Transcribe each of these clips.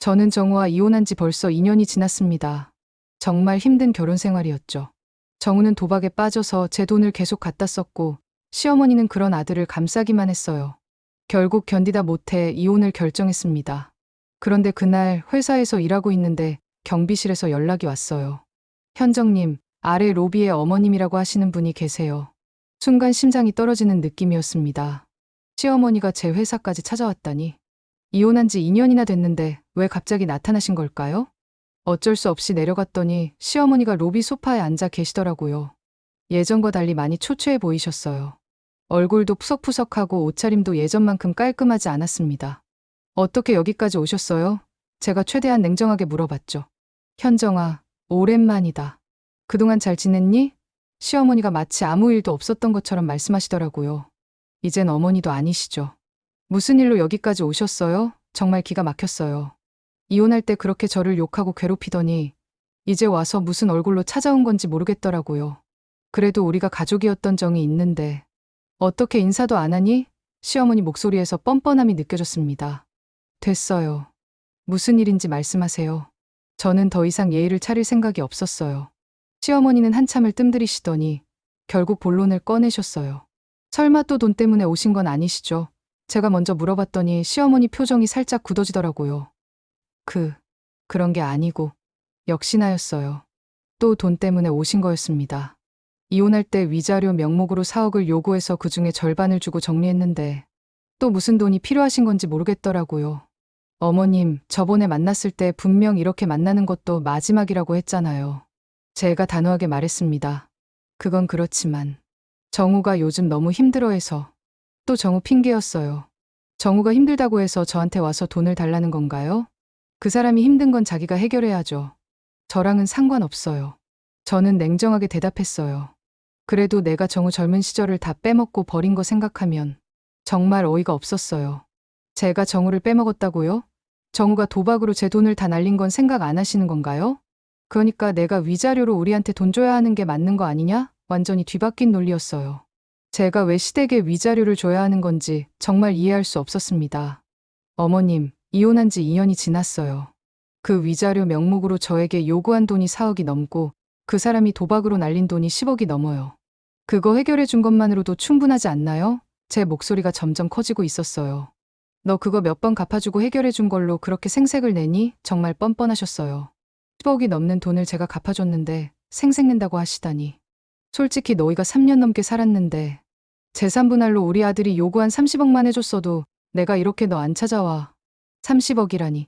저는 정우와 이혼한 지 벌써 2년이 지났습니다. 정말 힘든 결혼 생활이었죠. 정우는 도박에 빠져서 제 돈을 계속 갖다 썼고 시어머니는 그런 아들을 감싸기만 했어요. 결국 견디다 못해 이혼을 결정했습니다. 그런데 그날 회사에서 일하고 있는데 경비실에서 연락이 왔어요. 현정님, 아래 로비에 어머님이라고 하시는 분이 계세요. 순간 심장이 떨어지는 느낌이었습니다. 시어머니가 제 회사까지 찾아왔다니. 이혼한 지 2년이나 됐는데 왜 갑자기 나타나신 걸까요? 어쩔 수 없이 내려갔더니 시어머니가 로비 소파에 앉아 계시더라고요. 예전과 달리 많이 초췌해 보이셨어요. 얼굴도 푸석푸석하고 옷차림도 예전만큼 깔끔하지 않았습니다. 어떻게 여기까지 오셨어요? 제가 최대한 냉정하게 물어봤죠. 현정아, 오랜만이다. 그동안 잘 지냈니? 시어머니가 마치 아무 일도 없었던 것처럼 말씀하시더라고요. 이젠 어머니도 아니시죠. 무슨 일로 여기까지 오셨어요? 정말 기가 막혔어요. 이혼할 때 그렇게 저를 욕하고 괴롭히더니 이제 와서 무슨 얼굴로 찾아온 건지 모르겠더라고요. 그래도 우리가 가족이었던 정이 있는데 어떻게 인사도 안 하니? 시어머니 목소리에서 뻔뻔함이 느껴졌습니다. 됐어요. 무슨 일인지 말씀하세요. 저는 더 이상 예의를 차릴 생각이 없었어요. 시어머니는 한참을 뜸들이시더니 결국 본론을 꺼내셨어요. 설마 또 돈 때문에 오신 건 아니시죠? 제가 먼저 물어봤더니 시어머니 표정이 살짝 굳어지더라고요. 그런 게 아니고 역시나였어요. 또 돈 때문에 오신 거였습니다. 이혼할 때 위자료 명목으로 4억을 요구해서 그중에 절반을 주고 정리했는데 또 무슨 돈이 필요하신 건지 모르겠더라고요. 어머님, 저번에 만났을 때 분명 이렇게 만나는 것도 마지막이라고 했잖아요. 제가 단호하게 말했습니다. 그건 그렇지만 정우가 요즘 너무 힘들어해서. 또 정우 핑계였어요. 정우가 힘들다고 해서 저한테 와서 돈을 달라는 건가요? 그 사람이 힘든 건 자기가 해결해야죠. 저랑은 상관없어요. 저는 냉정하게 대답했어요. 그래도 내가 정우 젊은 시절을 다 빼먹고 버린 거 생각하면 정말 어이가 없었어요. 제가 정우를 빼먹었다고요? 정우가 도박으로 제 돈을 다 날린 건 생각 안 하시는 건가요? 그러니까 내가 위자료로 우리한테 돈 줘야 하는 게 맞는 거 아니냐? 완전히 뒤바뀐 논리였어요. 제가 왜 시댁에 위자료를 줘야 하는 건지 정말 이해할 수 없었습니다. 어머님, 이혼한 지 2년이 지났어요. 그 위자료 명목으로 저에게 요구한 돈이 4억이 넘고 그 사람이 도박으로 날린 돈이 10억이 넘어요. 그거 해결해 준 것만으로도 충분하지 않나요? 제 목소리가 점점 커지고 있었어요. 너 그거 몇 번 갚아주고 해결해 준 걸로 그렇게 생색을 내니? 정말 뻔뻔하셨어요. 10억이 넘는 돈을 제가 갚아줬는데 생색낸다고 하시다니. 솔직히 너희가 3년 넘게 살았는데 재산 분할로 우리 아들이 요구한 30억만 해줬어도 내가 이렇게 너 안 찾아와. 30억이라니.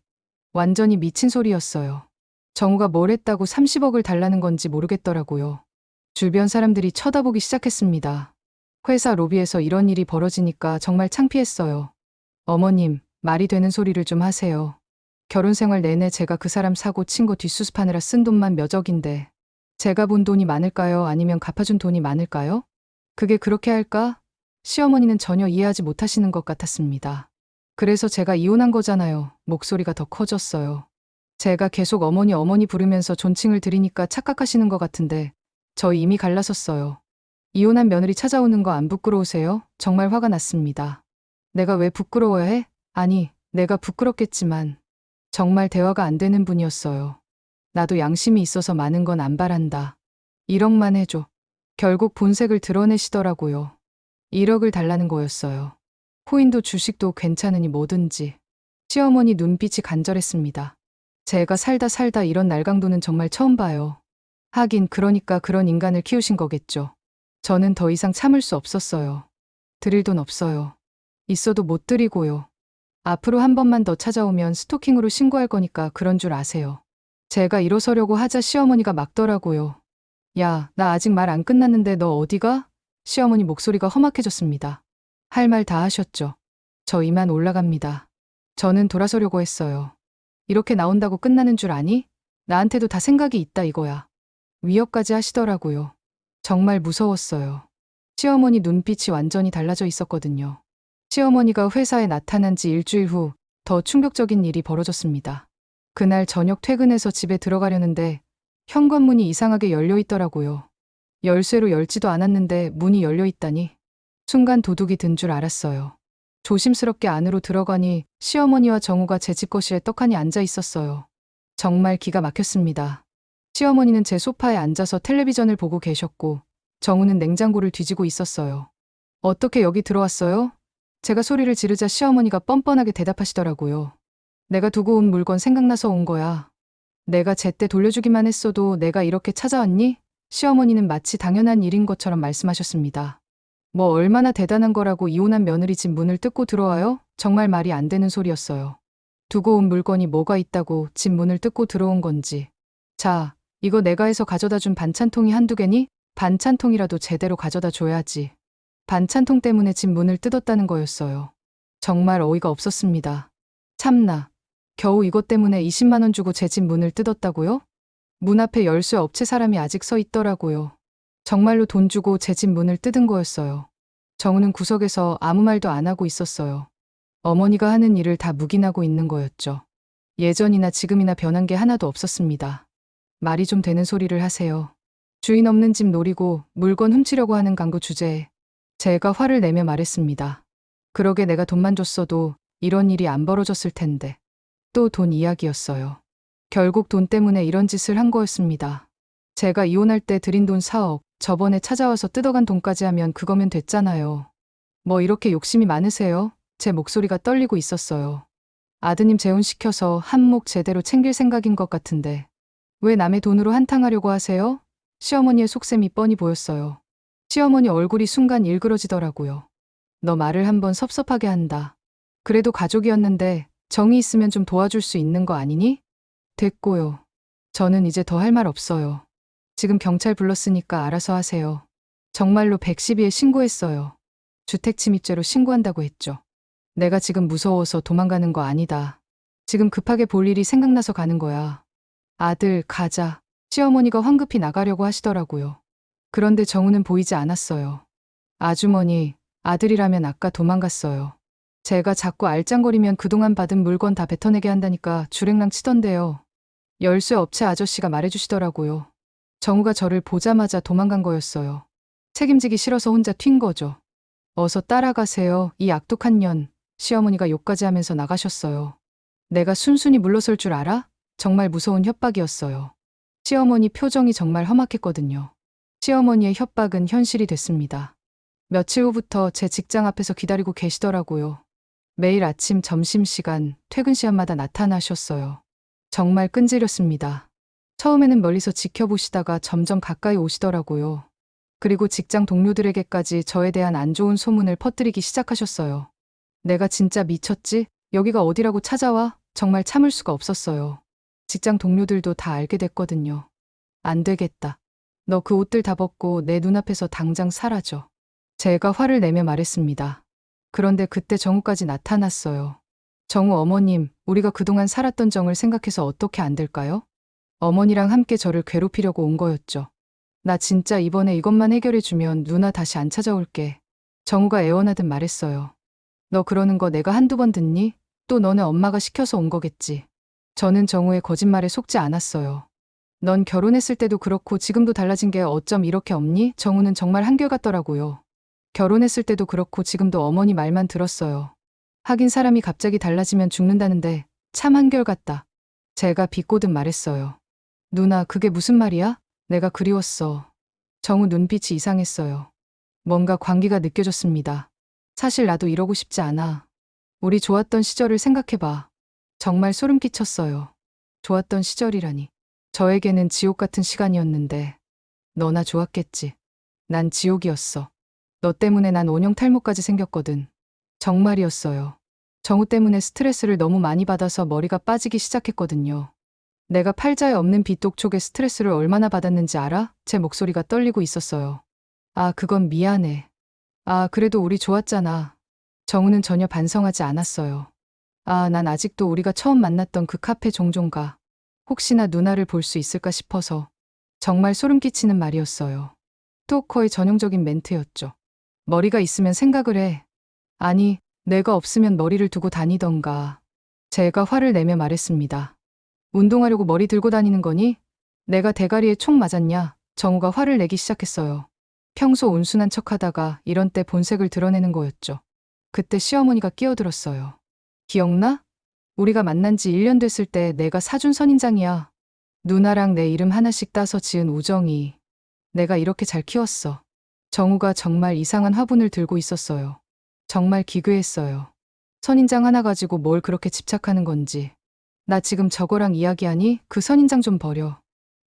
완전히 미친 소리였어요. 정우가 뭘 했다고 30억을 달라는 건지 모르겠더라고요. 주변 사람들이 쳐다보기 시작했습니다. 회사 로비에서 이런 일이 벌어지니까 정말 창피했어요. 어머님, 말이 되는 소리를 좀 하세요. 결혼 생활 내내 제가 그 사람 사고 친 거 뒷수습하느라 쓴 돈만 몇 억인데 제가 본 돈이 많을까요? 아니면 갚아준 돈이 많을까요? 그게 그렇게 할까? 시어머니는 전혀 이해하지 못하시는 것 같았습니다. 그래서 제가 이혼한 거잖아요. 목소리가 더 커졌어요. 제가 계속 어머니 부르면서 존칭을 드리니까 착각하시는 것 같은데 저 이미 갈라섰어요. 이혼한 며느리 찾아오는 거 안 부끄러우세요? 정말 화가 났습니다. 내가 왜 부끄러워야 해? 아니, 내가 부끄럽겠지만 정말 대화가 안 되는 분이었어요. 나도 양심이 있어서 많은 건 안 바란다. 1억만 해줘. 결국 본색을 드러내시더라고요. 1억을 달라는 거였어요. 코인도 주식도 괜찮으니 뭐든지. 시어머니 눈빛이 간절했습니다. 제가 살다 이런 날강도는 정말 처음 봐요. 하긴 그러니까 그런 인간을 키우신 거겠죠. 저는 더 이상 참을 수 없었어요. 드릴 돈 없어요. 있어도 못 드리고요. 앞으로 한 번만 더 찾아오면 스토킹으로 신고할 거니까 그런 줄 아세요. 제가 일어서려고 하자 시어머니가 막더라고요. 야, 나 아직 말 안 끝났는데 너 어디가? 시어머니 목소리가 험악해졌습니다. 할 말 다 하셨죠. 저 이만 올라갑니다. 저는 돌아서려고 했어요. 이렇게 나온다고 끝나는 줄 아니? 나한테도 다 생각이 있다 이거야. 위협까지 하시더라고요. 정말 무서웠어요. 시어머니 눈빛이 완전히 달라져 있었거든요. 시어머니가 회사에 나타난 지 일주일 후 더 충격적인 일이 벌어졌습니다. 그날 저녁 퇴근해서 집에 들어가려는데 현관문이 이상하게 열려 있더라고요. 열쇠로 열지도 않았는데 문이 열려 있다니. 순간 도둑이 든 줄 알았어요. 조심스럽게 안으로 들어가니 시어머니와 정우가 제 집 거실에 떡하니 앉아 있었어요. 정말 기가 막혔습니다. 시어머니는 제 소파에 앉아서 텔레비전을 보고 계셨고 정우는 냉장고를 뒤지고 있었어요. 어떻게 여기 들어왔어요? 제가 소리를 지르자 시어머니가 뻔뻔하게 대답하시더라고요. 내가 두고 온 물건 생각나서 온 거야. 내가 제때 돌려주기만 했어도 내가 이렇게 찾아왔니? 시어머니는 마치 당연한 일인 것처럼 말씀하셨습니다. 뭐 얼마나 대단한 거라고 이혼한 며느리 집 문을 뜯고 들어와요? 정말 말이 안 되는 소리였어요. 두고 온 물건이 뭐가 있다고 집 문을 뜯고 들어온 건지. 자, 이거 내가 해서 가져다 준 반찬통이 한두 개니? 반찬통이라도 제대로 가져다 줘야지. 반찬통 때문에 집 문을 뜯었다는 거였어요. 정말 어이가 없었습니다. 참나. 겨우 이것 때문에 20만 원 주고 제 집 문을 뜯었다고요? 문 앞에 열쇠 업체 사람이 아직 서 있더라고요. 정말로 돈 주고 제 집 문을 뜯은 거였어요. 정우는 구석에서 아무 말도 안 하고 있었어요. 어머니가 하는 일을 다 묵인하고 있는 거였죠. 예전이나 지금이나 변한 게 하나도 없었습니다. 말이 좀 되는 소리를 하세요. 주인 없는 집 노리고 물건 훔치려고 하는 강도 주제에 제가 화를 내며 말했습니다. 그러게 내가 돈만 줬어도 이런 일이 안 벌어졌을 텐데. 또 돈 이야기였어요. 결국 돈 때문에 이런 짓을 한 거였습니다. 제가 이혼할 때 드린 돈 4억, 저번에 찾아와서 뜯어간 돈까지 하면 그거면 됐잖아요. 뭐 이렇게 욕심이 많으세요? 제 목소리가 떨리고 있었어요. 아드님 재혼시켜서 한몫 제대로 챙길 생각인 것 같은데 왜 남의 돈으로 한탕하려고 하세요? 시어머니의 속셈이 뻔히 보였어요. 시어머니 얼굴이 순간 일그러지더라고요. 너 말을 한번 섭섭하게 한다. 그래도 가족이었는데 정이 있으면 좀 도와줄 수 있는 거 아니니? 됐고요. 저는 이제 더 할 말 없어요. 지금 경찰 불렀으니까 알아서 하세요. 정말로 112에 신고했어요. 주택침입죄로 신고한다고 했죠. 내가 지금 무서워서 도망가는 거 아니다. 지금 급하게 볼 일이 생각나서 가는 거야. 아들, 가자. 시어머니가 황급히 나가려고 하시더라고요. 그런데 정우는 보이지 않았어요. 아주머니, 아들이라면 아까 도망갔어요. 제가 자꾸 알짱거리면 그동안 받은 물건 다 뱉어내게 한다니까 주랭랑 치던데요. 열쇠 업체 아저씨가 말해주시더라고요. 정우가 저를 보자마자 도망간 거였어요. 책임지기 싫어서 혼자 튄 거죠. 어서 따라가세요. 이 악독한 년. 시어머니가 욕까지 하면서 나가셨어요. 내가 순순히 물러설 줄 알아? 정말 무서운 협박이었어요. 시어머니 표정이 정말 험악했거든요. 시어머니의 협박은 현실이 됐습니다. 며칠 후부터 제 직장 앞에서 기다리고 계시더라고요. 매일 아침 점심시간, 퇴근 시간마다 나타나셨어요. 정말 끈질겼습니다. 처음에는 멀리서 지켜보시다가 점점 가까이 오시더라고요. 그리고 직장 동료들에게까지 저에 대한 안 좋은 소문을 퍼뜨리기 시작하셨어요. 내가 진짜 미쳤지? 여기가 어디라고 찾아와? 정말 참을 수가 없었어요. 직장 동료들도 다 알게 됐거든요. 안 되겠다. 너 그 옷들 다 벗고 내 눈앞에서 당장 사라져. 제가 화를 내며 말했습니다. 그런데 그때 정우까지 나타났어요. 정우 어머님, 우리가 그동안 살았던 정을 생각해서 어떻게 안 될까요? 어머니랑 함께 저를 괴롭히려고 온 거였죠. 나 진짜 이번에 이것만 해결해주면 누나 다시 안 찾아올게. 정우가 애원하듯 말했어요. 너 그러는 거 내가 한두 번 듣니? 또 너네 엄마가 시켜서 온 거겠지. 저는 정우의 거짓말에 속지 않았어요. 넌 결혼했을 때도 그렇고 지금도 달라진 게 어쩜 이렇게 없니? 정우는 정말 한결같더라고요. 결혼했을 때도 그렇고 지금도 어머니 말만 들었어요. 하긴 사람이 갑자기 달라지면 죽는다는데 참 한결같다. 제가 비꼬듯 말했어요. 누나, 그게 무슨 말이야? 내가 그리웠어. 정우 눈빛이 이상했어요. 뭔가 광기가 느껴졌습니다. 사실 나도 이러고 싶지 않아. 우리 좋았던 시절을 생각해봐. 정말 소름 끼쳤어요. 좋았던 시절이라니. 저에게는 지옥 같은 시간이었는데 너나 좋았겠지. 난 지옥이었어. 너 때문에 난 원형 탈모까지 생겼거든. 정말이었어요. 정우 때문에 스트레스를 너무 많이 받아서 머리가 빠지기 시작했거든요. 내가 팔자에 없는 빗독촉에 스트레스를 얼마나 받았는지 알아? 제 목소리가 떨리고 있었어요. 아, 그건 미안해. 아, 그래도 우리 좋았잖아. 정우는 전혀 반성하지 않았어요. 아, 난 아직도 우리가 처음 만났던 그 카페 종종 가. 혹시나 누나를 볼 수 있을까 싶어서. 정말 소름 끼치는 말이었어요. 스토커의 전형적인 멘트였죠. 머리가 있으면 생각을 해. 아니, 내가 없으면 머리를 두고 다니던가. 제가 화를 내며 말했습니다. 운동하려고 머리 들고 다니는 거니? 내가 대가리에 총 맞았냐? 정우가 화를 내기 시작했어요. 평소 온순한 척하다가 이런 때 본색을 드러내는 거였죠. 그때 시어머니가 끼어들었어요. 기억나? 우리가 만난 지 1년 됐을 때 내가 사준 선인장이야. 누나랑 내 이름 하나씩 따서 지은 우정이. 내가 이렇게 잘 키웠어. 정우가 정말 이상한 화분을 들고 있었어요. 정말 기괴했어요. 선인장 하나 가지고 뭘 그렇게 집착하는 건지. 나 지금 저거랑 이야기하니 그 선인장 좀 버려.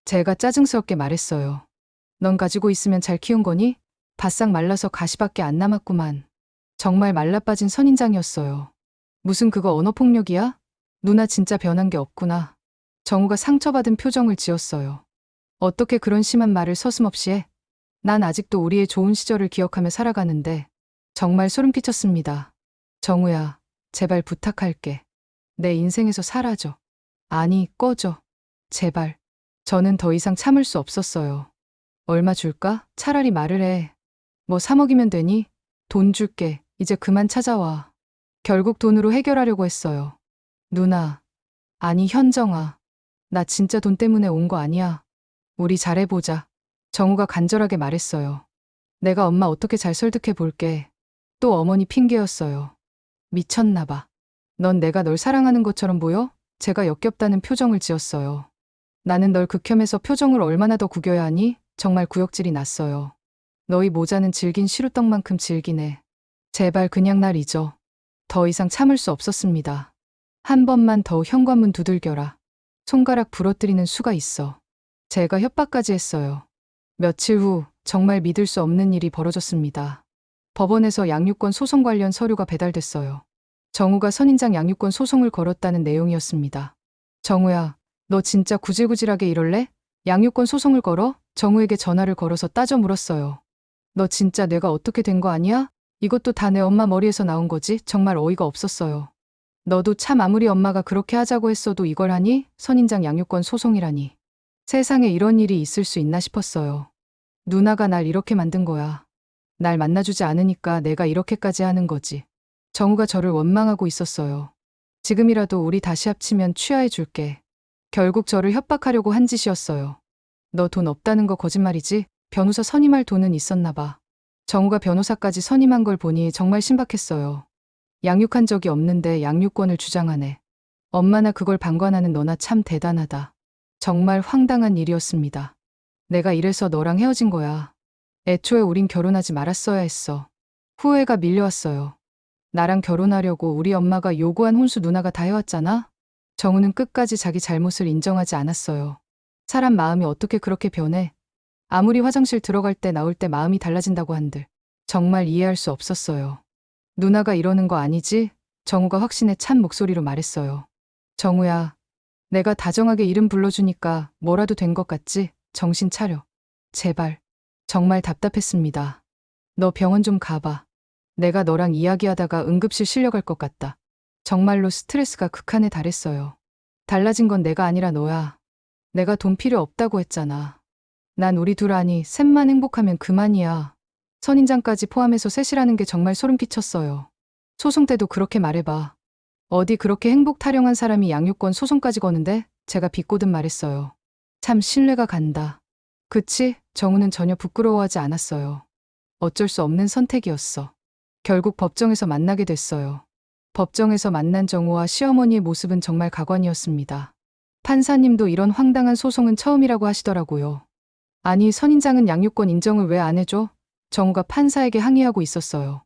제가 짜증스럽게 말했어요. 넌 가지고 있으면 잘 키운 거니? 바싹 말라서 가시밖에 안 남았구만. 정말 말라빠진 선인장이었어요. 무슨 그거 언어폭력이야? 누나 진짜 변한 게 없구나. 정우가 상처받은 표정을 지었어요. 어떻게 그런 심한 말을 서슴없이 해? 난 아직도 우리의 좋은 시절을 기억하며 살아가는데 정말 소름 끼쳤습니다. 정우야, 제발 부탁할게. 내 인생에서 사라져. 아니, 꺼져. 제발. 저는 더 이상 참을 수 없었어요. 얼마 줄까? 차라리 말을 해. 뭐 사 먹이면 되니? 돈 줄게. 이제 그만 찾아와. 결국 돈으로 해결하려고 했어요. 누나. 아니, 현정아. 나 진짜 돈 때문에 온 거 아니야. 우리 잘해보자. 정우가 간절하게 말했어요. 내가 엄마 어떻게 잘 설득해 볼게. 또 어머니 핑계였어요. 미쳤나 봐. 넌 내가 널 사랑하는 것처럼 보여? 제가 역겹다는 표정을 지었어요. 나는 널 극혐해서 표정을 얼마나 더 구겨야 하니? 정말 구역질이 났어요. 너희 모자는 질긴 시루떡만큼 질기네. 제발 그냥 날 잊어. 더 이상 참을 수 없었습니다. 한 번만 더 현관문 두들겨라. 손가락 부러뜨리는 수가 있어. 제가 협박까지 했어요. 며칠 후 정말 믿을 수 없는 일이 벌어졌습니다. 법원에서 양육권 소송 관련 서류가 배달됐어요. 정우가 선인장 양육권 소송을 걸었다는 내용이었습니다. 정우야, 너 진짜 구질구질하게 이럴래? 양육권 소송을 걸어? 정우에게 전화를 걸어서 따져 물었어요. 너 진짜 뇌가 어떻게 된 거 아니야? 이것도 다 내 엄마 머리에서 나온 거지? 정말 어이가 없었어요. 너도 참 아무리 엄마가 그렇게 하자고 했어도 이걸 하니? 선인장 양육권 소송이라니. 세상에 이런 일이 있을 수 있나 싶었어요. 누나가 날 이렇게 만든 거야. 날 만나주지 않으니까 내가 이렇게까지 하는 거지. 정우가 저를 원망하고 있었어요. 지금이라도 우리 다시 합치면 취하해 줄게. 결국 저를 협박하려고 한 짓이었어요. 너 돈 없다는 거 거짓말이지? 변호사 선임할 돈은 있었나 봐. 정우가 변호사까지 선임한 걸 보니 정말 신박했어요. 양육한 적이 없는데 양육권을 주장하네. 엄마나 그걸 방관하는 너나 참 대단하다. 정말 황당한 일이었습니다. 내가 이래서 너랑 헤어진 거야. 애초에 우린 결혼하지 말았어야 했어. 후회가 밀려왔어요. 나랑 결혼하려고 우리 엄마가 요구한 혼수 누나가 다 해왔잖아? 정우는 끝까지 자기 잘못을 인정하지 않았어요. 사람 마음이 어떻게 그렇게 변해? 아무리 화장실 들어갈 때 나올 때 마음이 달라진다고 한들 정말 이해할 수 없었어요. 누나가 이러는 거 아니지? 정우가 확신에 찬 목소리로 말했어요. 정우야, 내가 다정하게 이름 불러주니까 뭐라도 된 것 같지? 정신 차려. 제발. 정말 답답했습니다. 너 병원 좀 가봐. 내가 너랑 이야기하다가 응급실 실려갈 것 같다. 정말로 스트레스가 극한에 달했어요. 달라진 건 내가 아니라 너야. 내가 돈 필요 없다고 했잖아. 난 우리 둘 아니 셋만 행복하면 그만이야. 선인장까지 포함해서 셋이라는 게 정말 소름 끼쳤어요. 소송 때도 그렇게 말해봐. 어디 그렇게 행복 타령한 사람이 양육권 소송까지 거는데? 제가 비꼬듯 말했어요. 참 신뢰가 간다. 그치? 정우는 전혀 부끄러워하지 않았어요. 어쩔 수 없는 선택이었어. 결국 법정에서 만나게 됐어요. 법정에서 만난 정우와 시어머니의 모습은 정말 가관이었습니다. 판사님도 이런 황당한 소송은 처음이라고 하시더라고요. 아니, 선인장은 양육권 인정을 왜 안 해줘? 정우가 판사에게 항의하고 있었어요.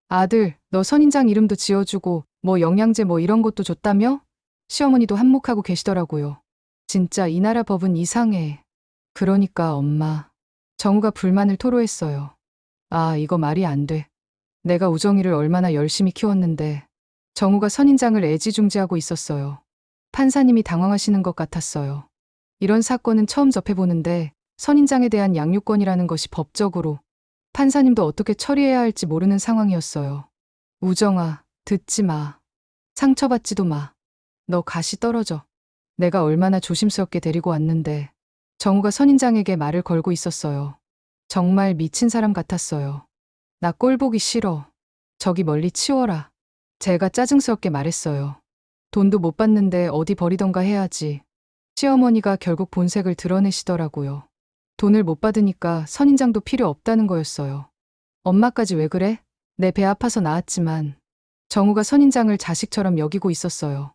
아들, 너 선인장 이름도 지어주고 뭐 영양제 뭐 이런 것도 줬다며? 시어머니도 한몫하고 계시더라고요. 진짜 이 나라 법은 이상해. 그러니까 엄마. 정우가 불만을 토로했어요. 아, 이거 말이 안 돼. 내가 우정이를 얼마나 열심히 키웠는데. 정우가 선인장을 애지중지하고 있었어요. 판사님이 당황하시는 것 같았어요. 이런 사건은 처음 접해보는데 선인장에 대한 양육권이라는 것이 법적으로 판사님도 어떻게 처리해야 할지 모르는 상황이었어요. 우정아, 듣지 마. 상처받지도 마. 너 가시 떨어져. 내가 얼마나 조심스럽게 데리고 왔는데. 정우가 선인장에게 말을 걸고 있었어요. 정말 미친 사람 같았어요. 나 꼴 보기 싫어. 저기 멀리 치워라. 제가 짜증스럽게 말했어요. 돈도 못 받는데 어디 버리던가 해야지. 시어머니가 결국 본색을 드러내시더라고요. 돈을 못 받으니까 선인장도 필요 없다는 거였어요. 엄마까지 왜 그래? 내 배 아파서 나았지만 정우가 선인장을 자식처럼 여기고 있었어요.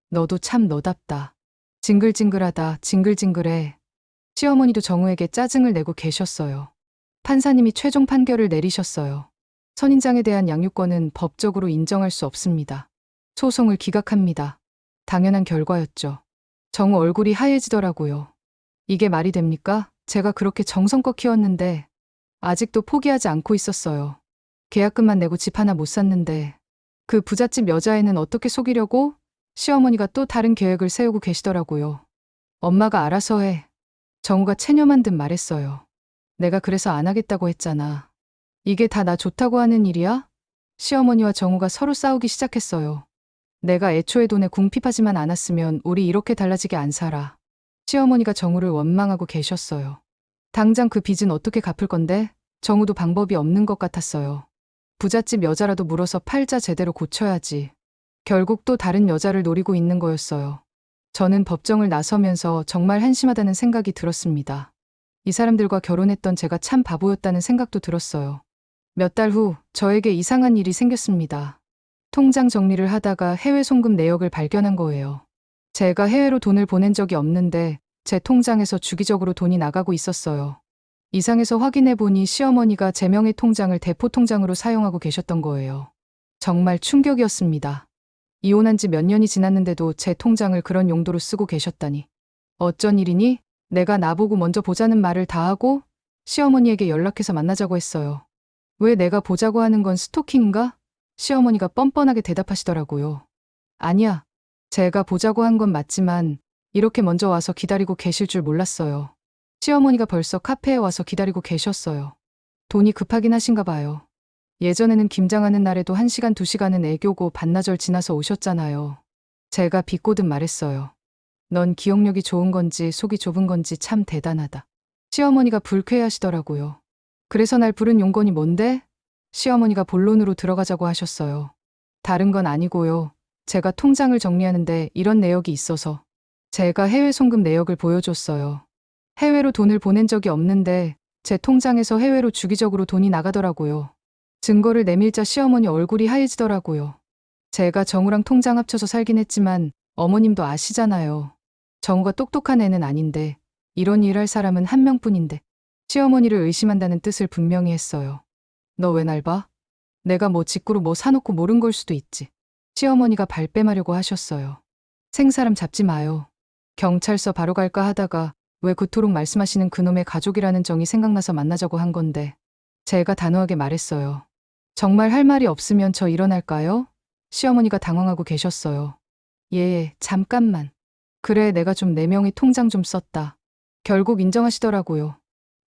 너도 참 너답다. 징글징글하다, 징글징글해. 시어머니도 정우에게 짜증을 내고 계셨어요. 판사님이 최종 판결을 내리셨어요. 선인장에 대한 양육권은 법적으로 인정할 수 없습니다. 소송을 기각합니다. 당연한 결과였죠. 정우 얼굴이 하얘지더라고요. 이게 말이 됩니까? 제가 그렇게 정성껏 키웠는데 아직도 포기하지 않고 있었어요. 계약금만 내고 집 하나 못 샀는데 그 부잣집 여자애는 어떻게 속이려고? 시어머니가 또 다른 계획을 세우고 계시더라고요. 엄마가 알아서 해. 정우가 체념한 듯 말했어요. 내가 그래서 안 하겠다고 했잖아. 이게 다 나 좋다고 하는 일이야? 시어머니와 정우가 서로 싸우기 시작했어요. 내가 애초에 돈에 궁핍하지만 않았으면 우리 이렇게 달라지게 안 살아. 시어머니가 정우를 원망하고 계셨어요. 당장 그 빚은 어떻게 갚을 건데? 정우도 방법이 없는 것 같았어요. 부잣집 여자라도 물어서 팔자 제대로 고쳐야지. 결국 또 다른 여자를 노리고 있는 거였어요. 저는 법정을 나서면서 정말 한심하다는 생각이 들었습니다. 이 사람들과 결혼했던 제가 참 바보였다는 생각도 들었어요. 몇 달 후 저에게 이상한 일이 생겼습니다. 통장 정리를 하다가 해외 송금 내역을 발견한 거예요. 제가 해외로 돈을 보낸 적이 없는데 제 통장에서 주기적으로 돈이 나가고 있었어요. 이상해서 확인해 보니 시어머니가 제 명의 통장을 대포 통장으로 사용하고 계셨던 거예요. 정말 충격이었습니다. 이혼한 지 몇 년이 지났는데도 제 통장을 그런 용도로 쓰고 계셨다니. 어쩐 일이니? 내가 나보고 먼저 보자는 말을 다 하고 시어머니에게 연락해서 만나자고 했어요. 왜 내가 보자고 하는 건 스토킹인가? 시어머니가 뻔뻔하게 대답하시더라고요. 아니야. 제가 보자고 한 건 맞지만 이렇게 먼저 와서 기다리고 계실 줄 몰랐어요. 시어머니가 벌써 카페에 와서 기다리고 계셨어요. 돈이 급하긴 하신가 봐요. 예전에는 김장하는 날에도 1시간, 2시간은 애교고 반나절 지나서 오셨잖아요. 제가 비꼬듯 말했어요. 넌 기억력이 좋은 건지 속이 좁은 건지 참 대단하다. 시어머니가 불쾌해하시더라고요. 그래서 날 부른 용건이 뭔데? 시어머니가 본론으로 들어가자고 하셨어요. 다른 건 아니고요. 제가 통장을 정리하는데 이런 내역이 있어서 제가 해외 송금 내역을 보여줬어요. 해외로 돈을 보낸 적이 없는데 제 통장에서 해외로 주기적으로 돈이 나가더라고요. 증거를 내밀자 시어머니 얼굴이 하얘지더라고요. 제가 정우랑 통장 합쳐서 살긴 했지만 어머님도 아시잖아요. 정우가 똑똑한 애는 아닌데 이런 일 할 사람은 한 명뿐인데 시어머니를 의심한다는 뜻을 분명히 했어요. 너 왜 날 봐? 내가 뭐 직구로 뭐 사놓고 모른 걸 수도 있지. 시어머니가 발뺌하려고 하셨어요. 생사람 잡지 마요. 경찰서 바로 갈까 하다가 왜 그토록 말씀하시는 그놈의 가족이라는 정이 생각나서 만나자고 한 건데 제가 단호하게 말했어요. 정말 할 말이 없으면 저 일어날까요? 시어머니가 당황하고 계셨어요. 예, 잠깐만. 그래, 내가 좀 내 명의 통장 좀 썼다. 결국 인정하시더라고요.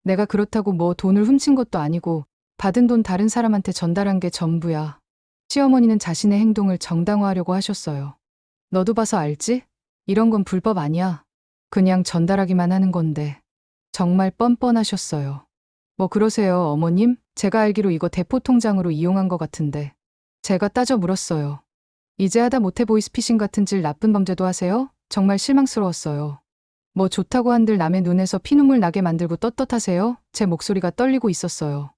내가 그렇다고 뭐 돈을 훔친 것도 아니고 받은 돈 다른 사람한테 전달한 게 전부야. 시어머니는 자신의 행동을 정당화하려고 하셨어요. 너도 봐서 알지? 이런 건 불법 아니야. 그냥 전달하기만 하는 건데. 정말 뻔뻔하셨어요. 뭐 그러세요, 어머님? 제가 알기로 이거 대포 통장으로 이용한 것 같은데. 제가 따져 물었어요. 이제 하다 못해 보이스피싱 같은 질 나쁜 범죄도 하세요? 정말 실망스러웠어요. 뭐 좋다고 한들 남의 눈에서 피눈물 나게 만들고 떳떳하세요? 제 목소리가 떨리고 있었어요.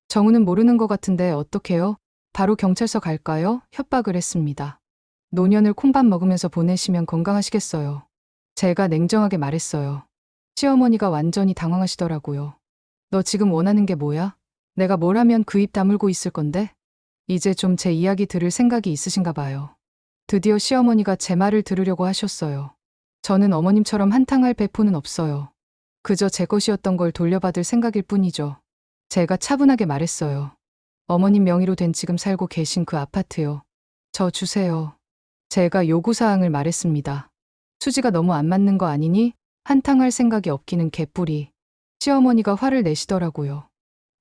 정우는 모르는 것 같은데 어떡해요? 바로 경찰서 갈까요? 협박을 했습니다. 노년을 콩밥 먹으면서 보내시면 건강하시겠어요. 제가 냉정하게 말했어요. 시어머니가 완전히 당황하시더라고요. 너 지금 원하는 게 뭐야? 내가 뭘 하면 그 입 다물고 있을 건데? 이제 좀 제 이야기 들을 생각이 있으신가 봐요. 드디어 시어머니가 제 말을 들으려고 하셨어요. 저는 어머님처럼 한탕할 배포는 없어요. 그저 제 것이었던 걸 돌려받을 생각일 뿐이죠. 제가 차분하게 말했어요. 어머님 명의로 된 지금 살고 계신 그 아파트요. 저 주세요. 제가 요구사항을 말했습니다. 수지가 너무 안 맞는 거 아니니? 한탕할 생각이 없기는 개뿔이. 시어머니가 화를 내시더라고요.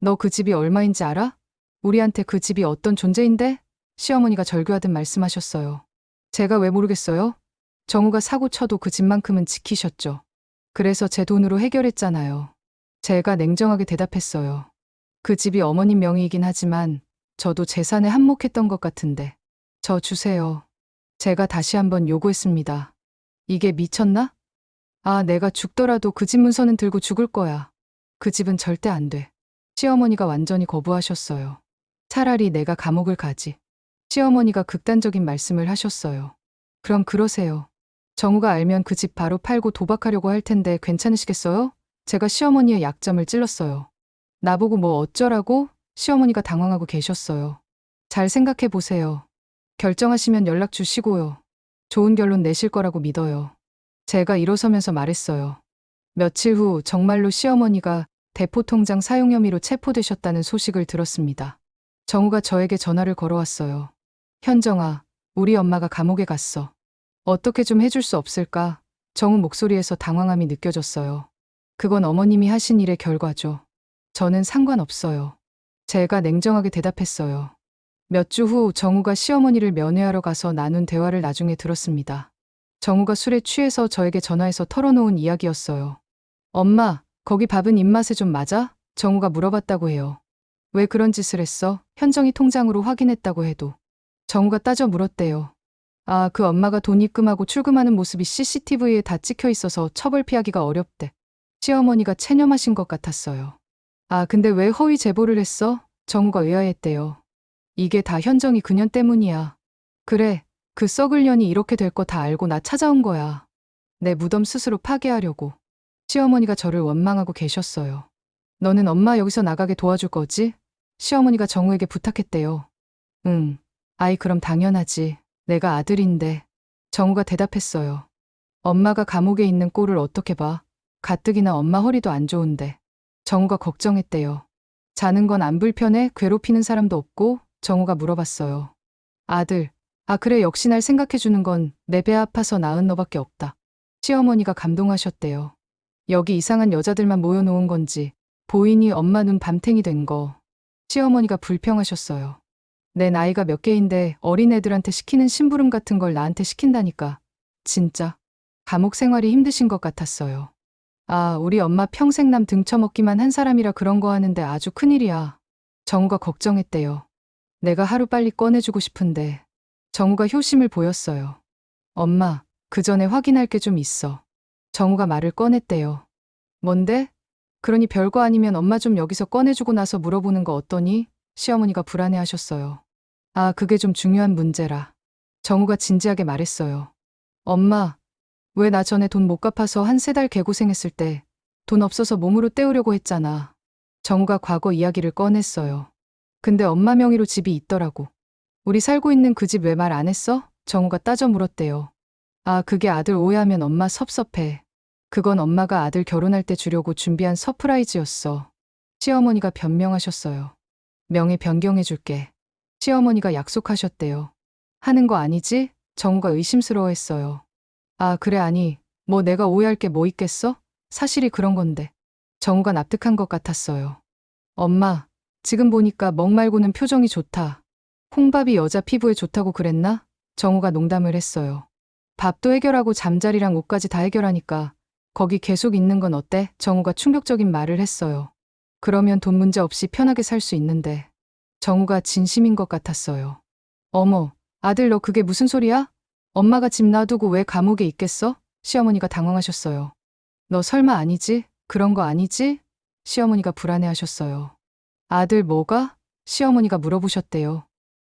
너 그 집이 얼마인지 알아? 우리한테 그 집이 어떤 존재인데? 시어머니가 절규하듯 말씀하셨어요. 제가 왜 모르겠어요? 정우가 사고 쳐도 그 집만큼은 지키셨죠. 그래서 제 돈으로 해결했잖아요. 제가 냉정하게 대답했어요. 그 집이 어머님 명의이긴 하지만 저도 재산에 한몫했던 것 같은데. 저 주세요. 제가 다시 한번 요구했습니다. 이게 미쳤나? 아, 내가 죽더라도 그 집 문서는 들고 죽을 거야. 그 집은 절대 안 돼. 시어머니가 완전히 거부하셨어요. 차라리 내가 감옥을 가지. 시어머니가 극단적인 말씀을 하셨어요. 그럼 그러세요. 정우가 알면 그 집 바로 팔고 도박하려고 할 텐데 괜찮으시겠어요? 제가 시어머니의 약점을 찔렀어요. 나보고 뭐 어쩌라고? 시어머니가 당황하고 계셨어요. 잘 생각해 보세요. 결정하시면 연락 주시고요. 좋은 결론 내실 거라고 믿어요. 제가 일어서면서 말했어요. 며칠 후 정말로 시어머니가 대포통장 사용 혐의로 체포되셨다는 소식을 들었습니다. 정우가 저에게 전화를 걸어왔어요. 현정아, 우리 엄마가 감옥에 갔어. 어떻게 좀 해줄 수 없을까? 정우 목소리에서 당황함이 느껴졌어요. 그건 어머님이 하신 일의 결과죠. 저는 상관없어요. 제가 냉정하게 대답했어요. 몇 주 후 정우가 시어머니를 면회하러 가서 나눈 대화를 나중에 들었습니다. 정우가 술에 취해서 저에게 전화해서 털어놓은 이야기였어요. 엄마, 거기 밥은 입맛에 좀 맞아? 정우가 물어봤다고 해요. 왜 그런 짓을 했어? 현정이 통장으로 확인했다고 해도. 정우가 따져 물었대요. 아, 그 엄마가 돈 입금하고 출금하는 모습이 CCTV에 다 찍혀 있어서 처벌 피하기가 어렵대. 시어머니가 체념하신 것 같았어요. 아, 근데 왜 허위 제보를 했어? 정우가 의아했대요. 이게 다 현정이 그년 때문이야. 그래, 그 썩을 년이 이렇게 될 거 다 알고 나 찾아온 거야. 내 무덤 스스로 파괴하려고. 시어머니가 저를 원망하고 계셨어요. 너는 엄마 여기서 나가게 도와줄 거지? 시어머니가 정우에게 부탁했대요. 응. 아이 그럼 당연하지. 내가 아들인데. 정우가 대답했어요. 엄마가 감옥에 있는 꼴을 어떻게 봐? 가뜩이나 엄마 허리도 안 좋은데. 정우가 걱정했대요. 자는 건 안 불편해? 괴롭히는 사람도 없고? 정우가 물어봤어요. 아들. 아 그래 역시 날 생각해주는 건 내 배 아파서 낳은 너밖에 없다. 시어머니가 감동하셨대요. 여기 이상한 여자들만 모여놓은 건지 보이니 엄마 눈 밤탱이 된 거. 시어머니가 불평하셨어요. 내 나이가 몇 개인데 어린애들한테 시키는 심부름 같은 걸 나한테 시킨다니까. 진짜. 감옥 생활이 힘드신 것 같았어요. 아, 우리 엄마 평생 남 등쳐먹기만 한 사람이라 그런 거 하는데 아주 큰일이야. 정우가 걱정했대요. 내가 하루빨리 꺼내주고 싶은데. 정우가 효심을 보였어요. 엄마, 그 전에 확인할 게 좀 있어. 정우가 말을 꺼냈대요. 뭔데? 그러니 별거 아니면 엄마 좀 여기서 꺼내주고 나서 물어보는 거 어떠니? 시어머니가 불안해하셨어요. 아, 그게 좀 중요한 문제라. 정우가 진지하게 말했어요. 엄마, 왜 나 전에 돈 못 갚아서 한 3달 개고생했을 때 돈 없어서 몸으로 때우려고 했잖아. 정우가 과거 이야기를 꺼냈어요. 근데 엄마 명의로 집이 있더라고. 우리 살고 있는 그 집 왜 말 안 했어? 정우가 따져 물었대요. 아, 그게 아들 오해하면 엄마 섭섭해. 그건 엄마가 아들 결혼할 때 주려고 준비한 서프라이즈였어. 시어머니가 변명하셨어요. 명예 변경해줄게. 시어머니가 약속하셨대요. 하는 거 아니지? 정우가 의심스러워했어요. 아, 그래 아니. 뭐 내가 오해할 게 뭐 있겠어? 사실이 그런 건데. 정우가 납득한 것 같았어요. 엄마, 지금 보니까 멍 말고는 표정이 좋다. 홍밥이 여자 피부에 좋다고 그랬나? 정우가 농담을 했어요. 밥도 해결하고 잠자리랑 옷까지 다 해결하니까 거기 계속 있는 건 어때? 정우가 충격적인 말을 했어요. 그러면 돈 문제 없이 편하게 살 수 있는데. 정우가 진심인 것 같았어요. 어머, 아들 너 그게 무슨 소리야? 엄마가 집 놔두고 왜 감옥에 있겠어? 시어머니가 당황하셨어요. 너 설마 아니지? 그런 거 아니지? 시어머니가 불안해하셨어요. 아들 뭐가? 시어머니가 물어보셨대요.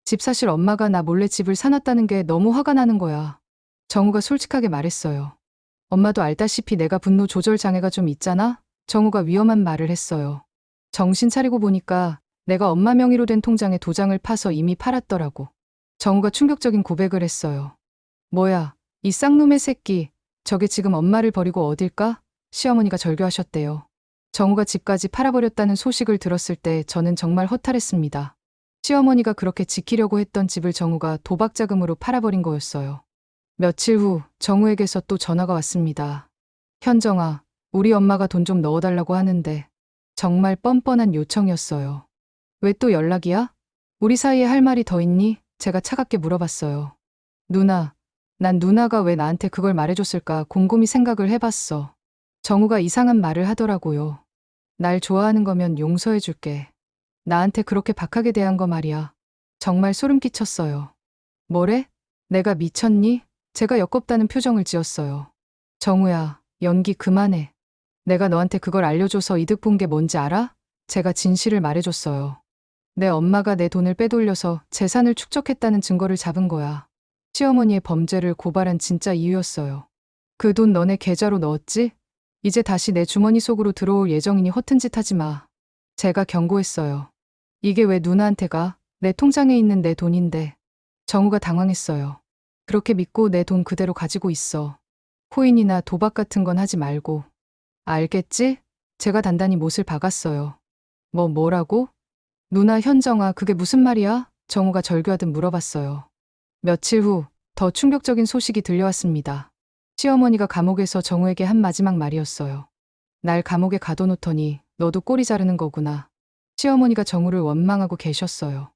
집 사실 엄마가 나 몰래 집을 사놨다는 게 너무 화가 나는 거야. 정우가 솔직하게 말했어요. 엄마도 알다시피 내가 분노 조절 장애가 좀 있잖아? 정우가 위험한 말을 했어요. 정신 차리고 보니까 내가 엄마 명의로 된 통장에 도장을 파서 이미 팔았더라고. 정우가 충격적인 고백을 했어요. 뭐야, 이 쌍놈의 새끼. 저게 지금 엄마를 버리고 어딜까? 시어머니가 절규하셨대요. 정우가 집까지 팔아버렸다는 소식을 들었을 때 저는 정말 허탈했습니다. 시어머니가 그렇게 지키려고 했던 집을 정우가 도박 자금으로 팔아버린 거였어요. 며칠 후 정우에게서 또 전화가 왔습니다. 현정아, 우리 엄마가 돈 좀 넣어달라고 하는데. 정말 뻔뻔한 요청이었어요. 왜 또 연락이야? 우리 사이에 할 말이 더 있니? 제가 차갑게 물어봤어요. 누나, 난 누나가 왜 나한테 그걸 말해줬을까 곰곰이 생각을 해봤어. 정우가 이상한 말을 하더라고요. 날 좋아하는 거면 용서해줄게. 나한테 그렇게 박하게 대한 거 말이야. 정말 소름 끼쳤어요. 뭐래? 내가 미쳤니? 제가 역겹다는 표정을 지었어요. 정우야, 연기 그만해. 내가 너한테 그걸 알려줘서 이득 본 게 뭔지 알아? 제가 진실을 말해줬어요. 내 엄마가 내 돈을 빼돌려서 재산을 축적했다는 증거를 잡은 거야. 시어머니의 범죄를 고발한 진짜 이유였어요. 그 돈 너네 계좌로 넣었지? 이제 다시 내 주머니 속으로 들어올 예정이니 허튼 짓 하지 마. 제가 경고했어요. 이게 왜 누나한테 가? 내 통장에 있는 내 돈인데. 정우가 당황했어요. 그렇게 믿고 내 돈 그대로 가지고 있어. 코인이나 도박 같은 건 하지 말고. 알겠지? 제가 단단히 못을 박았어요. 뭐라고? 누나 현정아, 그게 무슨 말이야? 정우가 절규하듯 물어봤어요. 며칠 후 더 충격적인 소식이 들려왔습니다. 시어머니가 감옥에서 정우에게 한 마지막 말이었어요. 날 감옥에 가둬놓더니 너도 꼬리 자르는 거구나. 시어머니가 정우를 원망하고 계셨어요.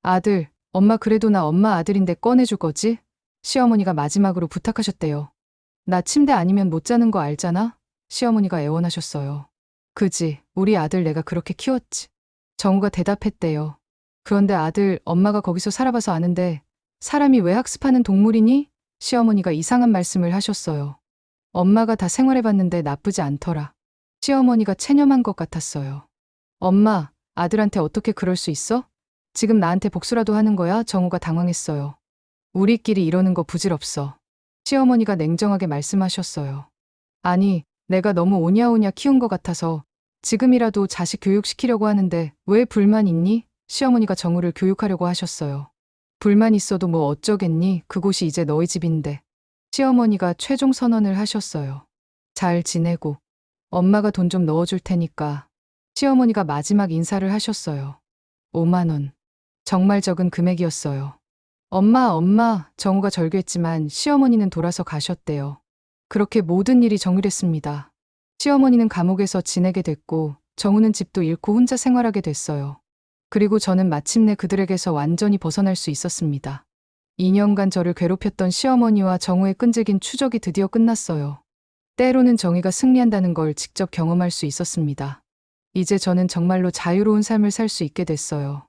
아들, 엄마 그래도 나 엄마 아들인데 꺼내줄 거지? 시어머니가 마지막으로 부탁하셨대요. 나 침대 아니면 못 자는 거 알잖아? 시어머니가 애원하셨어요. 그지, 우리 아들 내가 그렇게 키웠지. 정우가 대답했대요. 그런데 아들, 엄마가 거기서 살아봐서 아는데 사람이 왜 학습하는 동물이니? 시어머니가 이상한 말씀을 하셨어요. 엄마가 다 생활해봤는데 나쁘지 않더라. 시어머니가 체념한 것 같았어요. 엄마, 아들한테 어떻게 그럴 수 있어? 지금 나한테 복수라도 하는 거야? 정우가 당황했어요. 우리끼리 이러는 거 부질없어. 시어머니가 냉정하게 말씀하셨어요. 아니, 내가 너무 오냐오냐 키운 것 같아서 지금이라도 자식 교육시키려고 하는데 왜 불만 있니? 시어머니가 정우를 교육하려고 하셨어요. 불만 있어도 뭐 어쩌겠니? 그곳이 이제 너희 집인데. 시어머니가 최종 선언을 하셨어요. 잘 지내고 엄마가 돈 좀 넣어줄 테니까. 시어머니가 마지막 인사를 하셨어요. 5만 원. 정말 적은 금액이었어요. 엄마, 정우가 절규했지만 시어머니는 돌아서 가셨대요. 그렇게 모든 일이 정리됐습니다. 시어머니는 감옥에서 지내게 됐고 정우는 집도 잃고 혼자 생활하게 됐어요. 그리고 저는 마침내 그들에게서 완전히 벗어날 수 있었습니다. 2년간 저를 괴롭혔던 시어머니와 정우의 끈질긴 추적이 드디어 끝났어요. 때로는 정의가 승리한다는 걸 직접 경험할 수 있었습니다. 이제 저는 정말로 자유로운 삶을 살 수 있게 됐어요.